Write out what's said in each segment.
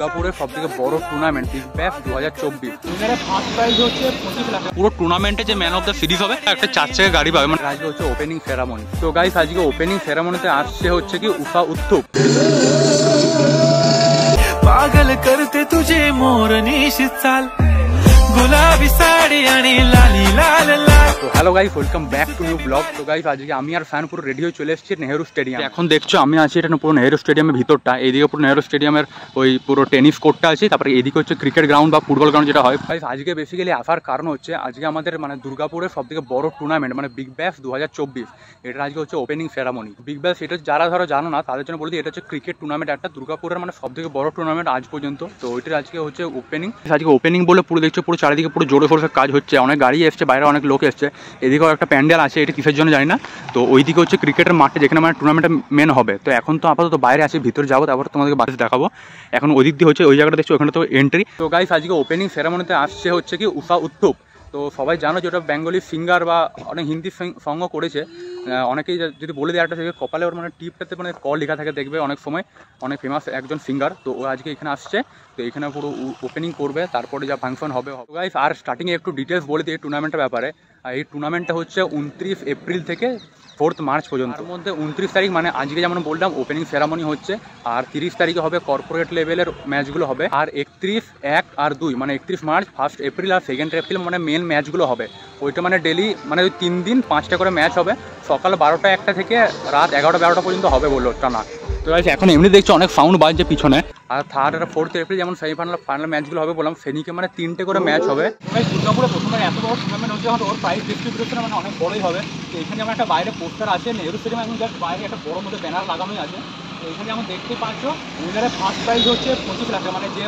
দুর্গাপুরের সব থেকে বড় tournament Big Bash 2024 first prize হচ্ছে 25 লাখ। পুরো টুর্নামেন্টে যে ম্যান অফ দ্য সিরিজ হবে একটা 4 চাকা গাড়ি পাবে। মানে আজকে হচ্ছে ওপেনিং সেরামনি। তো গাইস আজকে ওপেনিং সেরামনিতে আসছে হচ্ছে কি উফা উত্থুপ। पागल करते तुझे मोरनी चाल गुलाबी साड़ी आणि लाली लाल लाल। তো hello guys, welcome back to new blog. তো গাইস আজকে আমি আর ফ্যান পুরো রেডি হয়ে চলে এসেছি নেহেরু স্টেডিয়াম। এখন দেখছো আমি আছি এটা পুরো নেহেরু স্টেডিয়ামের ভিতরটা। এইদিকে পুরো নেহেরু স্টেডিয়ামের ওই পুরো টেনিস কোর্টটা আছে, তারপরে এদিকে হচ্ছে ক্রিকেট গ্রাউন্ড বা ফুটবল গ্রাউন্ড যেটা হয়। গাইস আজকে বেসিক্যালি আসার কারণ হচ্ছে আজকে আমাদের মানে দুর্গাপুরের সব থেকে বড় টুর্নামেন্ট মানে বিগ ব্যাশ 2024 এটা আজকে হচ্ছে ওপেনিং সেরামনি। বিগ ব্যাশ এটা যারা ধরো জানো না তাদের জন্য বলছি, এটা হচ্ছে ক্রিকেট টুর্নামেন্ট একটা দুর্গাপুরের মানে সব থেকে বড় টুর্নামেন্ট আজ পর্যন্ত। তো ওইটার আজকে হচ্ছে ওপেনিং। আজকে ওপেনিং বলে পুরো দেখছো পুরো চারিদিকে পুরো জোরে ফোরে কাজ হচ্ছে, অনেক গাড়ি এসছে, বাইরে অনেক লোক এসছে। এদিকেও একটা প্যান্ডেল আছে, এটা কিসের জন্য জানি না। তো ওইদিকে হচ্ছে ক্রিকেটের মাঠে যেখানে মানে টুর্নামেন্টটা মেন হবে। তো এখন তো আপাতত বাইরে আছে, ভিতরে যাবো, তারপর তোমাদেরকে বাসে দেখাবো। এখন ওই দিক দিয়ে হচ্ছে ওই জায়গাটা দেখছো, ওখানে তো এন্ট্রি। তো গাইস আজকে ওপেনিং সেরামনিতে আসছে হচ্ছে কি উফা উত্থুপ। তো সবাই জানো যে ওটা বেঙ্গলি সিঙ্গার বা অনেক হিন্দি সঙ্গও করেছে। অনেকেই যদি বলে দেয় একটা থেকে কপালে ওর মানে টিপটাতে মানে ক লেখা থাকে দেখবে অনেক সময়, অনেক ফেমাস একজন সিঙ্গার। তো ও আজকে এখানে আসছে, তো এখানে পুরো ওপেনিং করবে, তারপরে যা ফাংশন হবে। গাইস আর স্টার্টিংয়ে একটু ডিটেলস বলে দিই এই টুর্নামেন্টের ব্যাপারে। এই টুর্নামেন্টটা হচ্ছে 29 এপ্রিল থেকে 4 মার্চ পর্যন্ত। তার মধ্যে 29 তারিখ মানে আজকে যেমন বললাম ওপেনিং সেরামনি হচ্ছে, আর 30 তারিখে হবে কর্পোরেট লেভেলের ম্যাচগুলো হবে, আর 31, 1 আর 2 মানে 31 মার্চ, 1 এপ্রিল আর 2 এপ্রিল মানে মেন ম্যাচগুলো হবে। ওইটা মানে ডেলি মানে ওই 3 দিন 5টা করে ম্যাচ হবে, সকাল 12টা 1টা থেকে রাত 11টা 12টা পর্যন্ত হবে বললো টানা। তো এখন এমনি দেখছো অনেক সাউন্ড বাজছে পিছনে। আর 3rd আর 4th এপ্রিল যেমন সেমিফাইনাল ফাইনাল ম্যাচগুলো হবে বললাম, সেদিকে মানে 3টে করে ম্যাচ হবে। দুর্গাপুরে প্রথমে এত বড় টুর্নামেন্ট হচ্ছে, ওর প্রাইস ডিস্ট্রিবিউশন মানে অনেক বড়ই হবে। তো এখানে যেমন একটা বাইরে পোস্টার আছে, নেহেরু স্টেডিয়াম এখন জাস্ট বাইরে একটা বড় মধ্যে ব্যানার লাগানোই আছে। তো এখানে যেমন দেখতে পাচ্ছ উইনারের ফার্স্ট প্রাইজ হচ্ছে 25 লাখ টাকা, মানে যে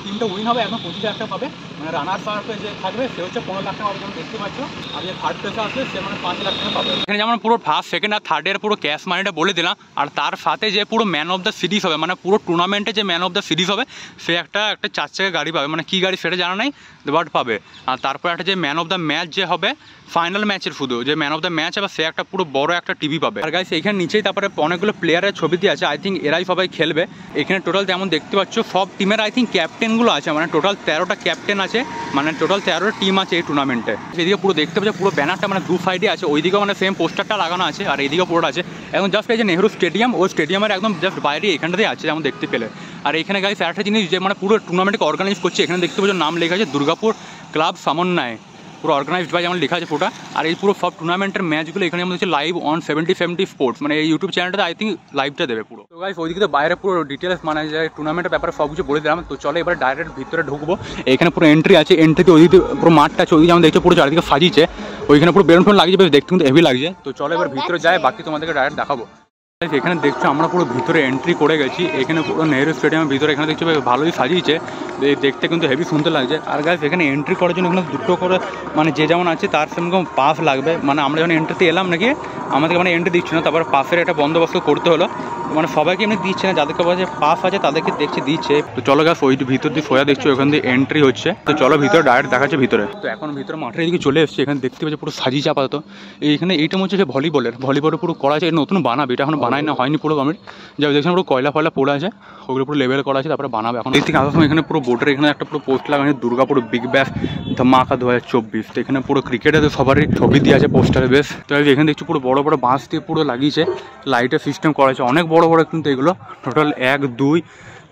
টিমটা উইন হবে এখন 25 লাখ টাকা পাবে। মানে রানার্স আপে যে থাকবে সে হচ্ছে 15 লাখ টাকা পাবে, যেমন দেখতে পাচ্ছ। আর যে থার্ড প্লেসে আসবে সে মানে 5 লাখ টাকা পাবে। এখানে যেমন পুরো ফার্স্ট সেকেন্ড আর থার্ডের পুরো ক্যাশ মানিটা বলে দিলাম। আর তার সাথে যে পুরো ম্যান অফ দ্য সিরিজ হবে, মানে পুরো টুর্নামেন্টে যে ম্যান অফ দ্য সিরিজ হবে সে একটা 4 চাকা গাড়ি পাবে। মানে কী গাড়ি সেটা জানা নাই, বাট পাবে। আর তারপর একটা যে ম্যান অফ দ্য ম্যাচ যে হবে ফাইনাল ম্যাচের শুধু যে ম্যান অফ দ্য ম্যাচ হবে সে একটা পুরো বড় একটা টিভি পাবে। আর গাইস এখানে নিচেই তারপরে অনেকগুলো প্লেয়ারের ছবি দিয়ে আছে, আই থিঙ্ক এরাই সবাই খেলবে। এখানে টোটাল যেমন দেখতে পাচ্ছ সব টিমের আই থিঙ্ক ক্যাপ্টেনগুলো আছে, মানে টোটাল 13টা ক্যাপ্টেন আছে, মানে টোটাল 13টা টিম আছে এই টুর্নামেন্টে। এদিকে পুরো দেখতে পাচ্ছ পুরো ব্যানারটা মানে দু সাইডে আছে, ওইদিকেও মানে সেম পোস্টারটা লাগানো আছে, আর এইদিকে পুরোটা আছে। এখন জাস্ট এই যে নেহেরু স্টেডিয়াম, ওই স্টেডিয়ামের একদম জাস্ট বাইরে এখানটাতেই আছে যেমন দেখতে পেলে। আর এখানে গাইস একটা জিনিস যে মানে পুরো টুর্নামেন্টকে অর্গানাইজ করছে, এখানে দেখতে পাচ্ছ নাম লেখা আছে দুর্গাপুর ক্লাব সমন্বয়, পুরো অর্গানাইজড বাই যেমন লেখা আছে পুরোটা। আর এই পুরো সব টুর্নামেন্টের ম্যাচগুলো এখানে হচ্ছে লাইভ অন 70 স্পোর্টস, মানে এই ইউটিউব চ্যানেলটা আই থিঙ্ক লাইভটা দেবে পুরো। তো গাইস ওইদিকে তো বাইরে পুরো ডিটেলস মানে যে টুর্নামেন্টের ব্যাপারে সব কিছু বলে দিলাম। তো চলো এবার ডাইরেক্ট ভিতরে ঢুকবো। এখানে পুরো এন্ট্রি আছে, এন্ট্রিতে ওইদিকে পুরো মাঠটা আছে, ওইদিকে যেমন দেখছো পুরো চারিদিকে সাজিয়েছে, ওইখানে পুরো বেলুন ফেলুন লাগিয়েছে, বেশ দেখতে কিন্তু হেভি লাগছে। তো চলো এবার ভিতরে যাই, বাকি তোমাদেরকে ডাইরেক্ট দেখাবো। এখানে দেখছো আমরা পুরো ভিতরে এন্ট্রি করে গেছি, এখানে পুরো নেহেরু স্টেডিয়ামের ভিতরে এখানে দেখছো ভালোই সাজিয়েছে, দেখতে কিন্তু হেভি সুন্দর লাগছে। আর গাইস এখানে এন্ট্রি করার জন্য এখানে দুটো করে মানে যে যেমন আছে তার সঙ্গে পাস লাগবে। মানে আমরা যখন এন্ট্রিতে এলাম নাকি আমাদেরকে মানে এন্ট্রি দিচ্ছি না, তারপর পাসের একটা বন্দোবস্ত করতে হলো। মানে সবাইকে এমনি দিচ্ছে না, যাদেরকে কাছে পাস আছে তাদেরকে দেখছে দিচ্ছে। তো চলো গাইস ওই ভিতর দিয়ে সোজা দেখছো ওখান দিয়ে এন্ট্রি হচ্ছে। তো চলো ভিতরে ডাইরেক্ট দেখাচ্ছে ভিতরে। তো এখন ভিতরে মাঠের দিকে চলে এসেছে, এখানে দেখতে পাচ্ছি পুরো সাজিয়েছে আপাতত। এইখানে এইটা হচ্ছে যে ভলিবলের পুরো করা আছে, নতুন বানাবে, এটা এখন বানায় না, হয়নি পুরো কমপ্লিট। যা দেখছেন পুরো কয়লা ফয়লা পড়ে আছে, ওগুলো পুরো লেভেল করা আছে, তারপরে বানাবে। এখন এই থেকে আসার সময় এখানে পুরো বোর্ডের এখানে একটা পুরো পোস্ট লাগানো দুর্গাপুর বিগ ব্যাশ ধামাকা 2024। তো এখানে পুরো ক্রিকেটের সবারই ছবি দিয়ে আছে পোস্টারে বেশ। তো এখানে দেখছি পুরো বড় বড় বাঁশ দিয়ে পুরো লাগিয়েছে, লাইটের সিস্টেম করা আছে অনেক বড় বড়, কিন্তু এগুলো টোটাল 1, 2,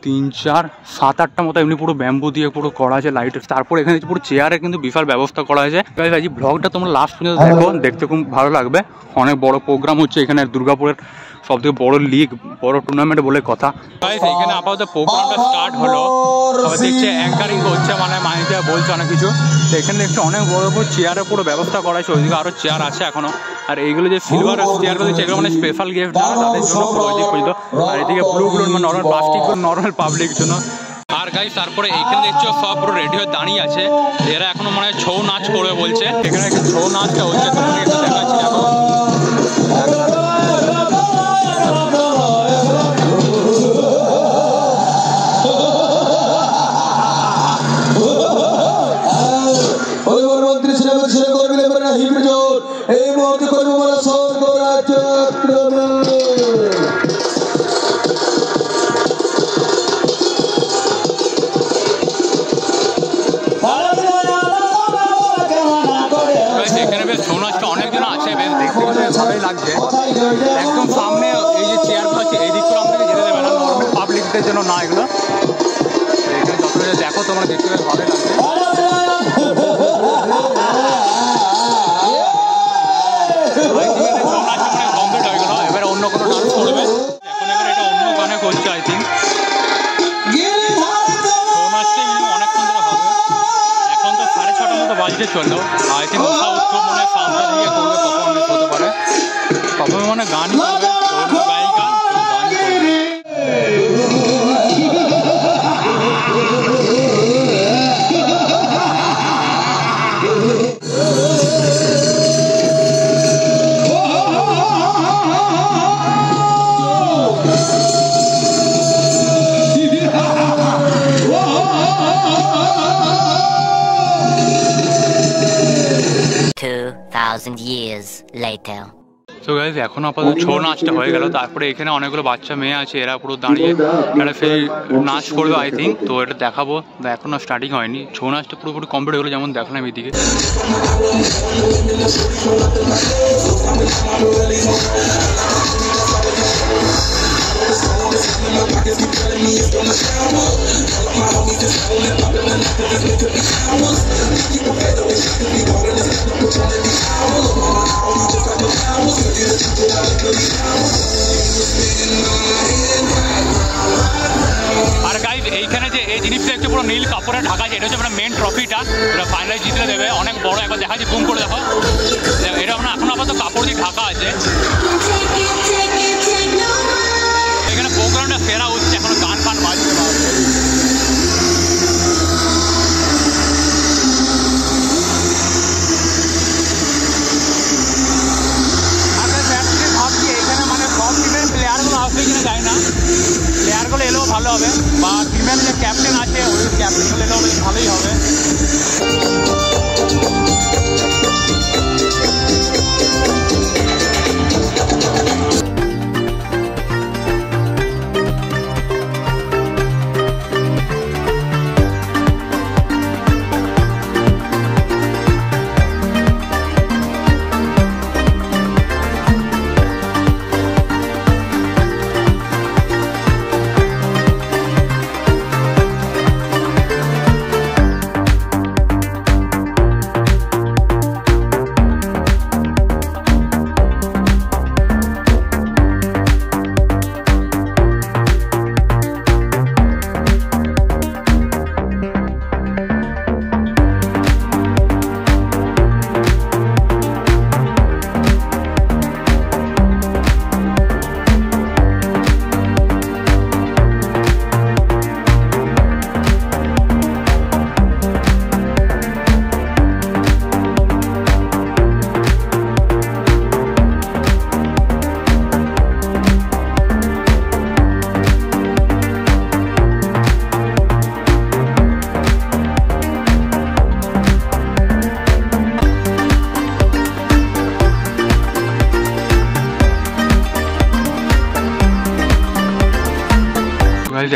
3, 4, 7, 8টা মতো এমনি পুরো ব্যাম্বু দিয়ে পুরো করা আছে লাইটের। তারপর এখানে পুরো চেয়ারে কিন্তু বিশাল ব্যবস্থা করা হয়েছে। এই ব্লগটা তোমরা লাস্ট পর্যন্ত দেখো, দেখতে খুব ভালো লাগবে। অনেক বড় প্রোগ্রাম হচ্ছে এখানে, দুর্গাপুরের সবথেকে বড় লিগ, বড় টুর্নামেন্ট বলে কথা। এখানে আপাতত প্রোগ্রামটা স্টার্ট হলো, সবাই দেখছে অ্যাঙ্কারিং হচ্ছে, মানে মাইকে বলছে অনেক কিছু। তো এখানে দেখছে অনেক বড় বড় চেয়ারের পুরো ব্যবস্থা করা আছে, ওইদিকে আরও চেয়ার আছে এখনো। আর এইগুলো যে সিলভার চেয়ারগুলো দিচ্ছে এগুলো মানে স্পেশাল গিফট যারা তাদের জন্য পর্যন্ত। আর এদিকে ব্লুগুলো মানে নর্মাল প্লাস্টিক, নর্মাল পাবলিক জন্য। আর গাইস তারপরে এইখানে দেখছো সব পুরো রেডি হয়ে দাঁড়িয়ে আছে, এরা এখনো মানে ছৌ নাচ করবে বলছে। এখানে একটা ছৌ নাচটা হচ্ছে, তোমাকে এটা দেখাচ্ছি এখন। এই মুহূর্তে করবো বলা স্বর্গরাজ্য দেখো, তোমরা দেখতে বেশ ভালোই লাগবে। কমপ্লিট হয়ে গেল, এবারে অন্য কোনো ডান্স করবে। এখন এবারে এটা অন্য গানে করছে আই থিঙ্ক। ছৌ নাচটা অনেকক্ষণ ধরে হবে, এখন তো 6:30 মতো বাজতে চললো। আই থিঙ্ক উৎসব মনে হয় 7টা থেকে করবে, পারফরমেন্স হতে পারে। পারফরমেন্স মানে গানই করবে, অন্য গায়িকা তো গানই করবে। years later. তো গাইজ এখন আপাতত ছৌ নাচটা হয়ে গেল, তারপরে এখানে অনেকগুলো বাচ্চা মেয়ে আছে, এরা পুরো দাঁড়িয়ে একটা সেই নাচ করবে আই থিঙ্ক। তো এটা দেখাবো, এখনও স্টার্টিং হয়নি। ছৌ নাচটা পুরোপুরি কমপ্লিট হলো, যেমন দেখলাম এদিকে। আর গাইজ এইখানে যে এই জিনিসটা একটু পুরো নীল কাপড়ে ঢাকা আছে, এটা হচ্ছে আপনার মেন ট্রফিটা, এটা ফাইনাল জিতলে দেবে, অনেক বড়। একবার দেখা যায়, বুম করে দেখো, এটা আপনার এখন আপাতত কাপড় দিয়ে ঢাকা আছে। এখানে প্রোগ্রামটা সেরা হচ্ছে, এখন গান ফান বাজছে। ভাবছি এইখানে মানে সব টিমের প্লেয়ারগুলো আসবে কিনা যায় না, প্লেয়ারগুলো এলেও ভালো হবে, বা টিমের যে ক্যাপ্টেন আছে ওই ক্যাপ্টেনগুলো এলেও বেশ ভালোই হবে।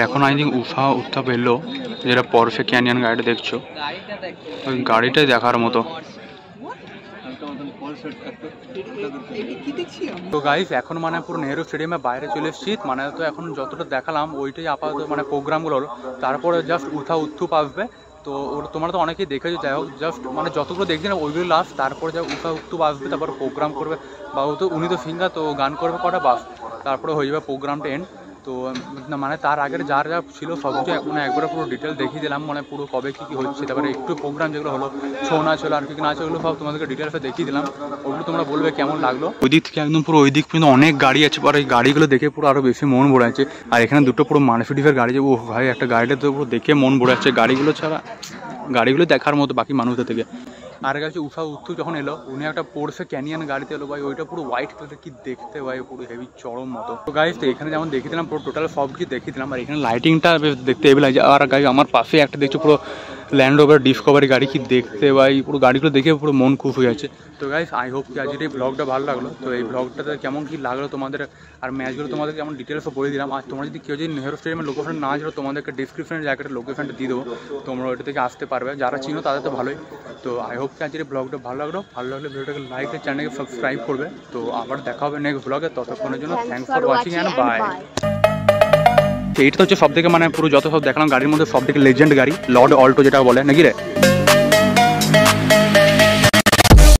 এখন আই থিঙ্ক উৎসব এলো, যেটা পরশে ক্যানিয়ন গাড়িটা দেখছো, ওই গাড়িটাই দেখার মতো। তো গাইস এখন মানে পুরো নেহেরু স্টেডিয়ামে বাইরে চলে এসেছি, মানে তো এখন যতটা দেখালাম ওইটাই আপাতত মানে প্রোগ্রামগুলো হলো, তারপরে জাস্ট উৎসব আসবে। তো তোমরা তো অনেকেই দেখেছো, যাই হোক জাস্ট মানে যতগুলো দেখছি না ওইগুলো লাস্ট, তারপরে যা উৎসব আসবে, তারপর প্রোগ্রাম করবে, বা উনি তো সিঙ্গার, তো গান করবে কটা বাস, তারপরে হয়ে যাবে প্রোগ্রামটা এন্ড। তো মানে তার আগের যা ছিল সব কিছু মানে একবারে পুরো ডিটেল দেখিয়ে দিলাম, মানে পুরো কবে কী কী হচ্ছে, তারপরে একটু প্রোগ্রাম যেগুলো হলো, ছৌ নাচ হলো আর কি নাচ হলো, সব তোমাদেরকে ডিটেলসে দেখিয়ে দিলাম। ওগুলো তোমরা বলবে কেমন লাগলো। ওই দিক থেকে একদম পুরো ওই দিক পর্যন্ত অনেক গাড়ি আছে, আর এই গাড়িগুলো দেখে পুরো আরও বেশি মন ভরে আছে। আর এখানে দুটো পুরো মার্সিডিজের গাড়ি, ও ভাই একটা গাড়িটা তো পুরো দেখে মন ভরে আছে, গাড়িগুলো ছাড়া গাড়িগুলো দেখার মতো বাকি মানুষদের থেকে। আর কাছে উৎসব যখন এলো, উনি একটা পোর্সে ক্যানিয়ন গাড়িতে এলো ভাই, ওইটা পুরো হোয়াইট কালার, কি দেখতে ভাই পুরো হেভি চরম মতো। তো গাইজ তো এখানে যেমন দেখে দিলাম পুরো টোটাল সব কিছু দেখিয়ে দিলাম, আর এখানে লাইটিংটা বেশ দেখতে হেভি লাগছে। আর গাইজ আমার পাশে একটা দেখছো পুরো ল্যান্ড রোভার ডিসকভারি গাড়ি, কি দেখতে ভাই পুরো গাড়িগুলো দেখে পুরো মন খুব হয়ে যাচ্ছে। তো গাইজ আই হোপ কি আজকের এই ব্লগটা ভালো লাগলো। তো এই ব্লগটাতে কেমন কি লাগলো তোমাদের, আর ম্যাচগুলো তোমাদের যেমন ডিটেলসও বলে দিলাম। আর তোমরা যদি কেউ যদি নেহেরু স্টেডিয়ামের লোকেশন না ছিল, তোমাদেরকে ডিসক্রিপশনের জায়গাটা লোকেশনটা দিয়ে দেবো, তোমরা ওইটা থেকে আসতে পারবে, যারা চিনো তাদের তো ভালোই। তো আই হোপ কি আজকের এই ব্লগটা ভালো লাগলো ভিডিওটাকে লাইক আর চ্যানেলকে সাবস্ক্রাইব করবে। তো আবার দেখা হবে নেক্সট ব্লগে, ততক্ষণের জন্য thanks for watching and bye. এইটা হচ্ছে সব থেকে মানে পুরো যত সব দেখালাম গাড়ির মধ্যে সব থেকে লেজেন্ড গাড়ি লর্ড অল্টো যেটা বলে নাকি রে।